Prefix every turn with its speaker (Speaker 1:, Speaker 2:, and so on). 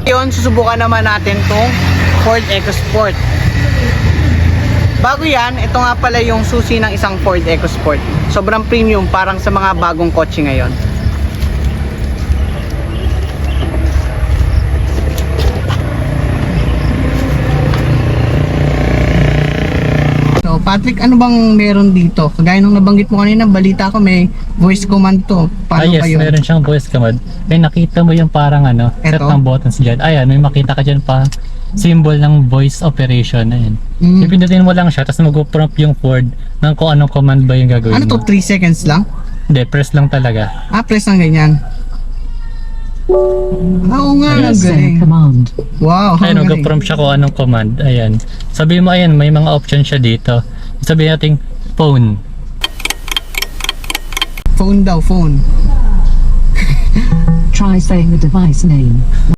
Speaker 1: Ngayon, susubukan naman natin tong Ford EcoSport. Bago yan, ito nga pala yung susi ng isang Ford EcoSport. Sobrang premium, parang sa mga bagong kotse ngayon. So, Patrick, ano bang meron dito? Kagaya nung nabanggit mo kanina, balita ko may voice command to. Paano
Speaker 2: yes,
Speaker 1: kayo?
Speaker 2: meron siyang voice command. May nakita mo yung parang set
Speaker 1: Eto?
Speaker 2: ng buttons dyan. Ayan, may makita ka dyan pa symbol ng voice operation. Ayan. Pipindutin mo lang siya, tapos mag-prompt yung Ford ng kung anong command ba yung gagawin
Speaker 1: Ano to,
Speaker 2: mo.
Speaker 1: 3 seconds lang?
Speaker 2: Hindi, press lang talaga.
Speaker 1: Press lang ganyan. Oo nga, ang galing.
Speaker 3: Command.
Speaker 1: Wow,
Speaker 2: Ayan,
Speaker 1: ang galing.
Speaker 2: mag-prompt siya kung anong command. Ayan. Sabihin mo, ayan, may mga option siya dito. Sabihin natin, phone.
Speaker 1: Phone daw, phone.
Speaker 3: Try saying the device name.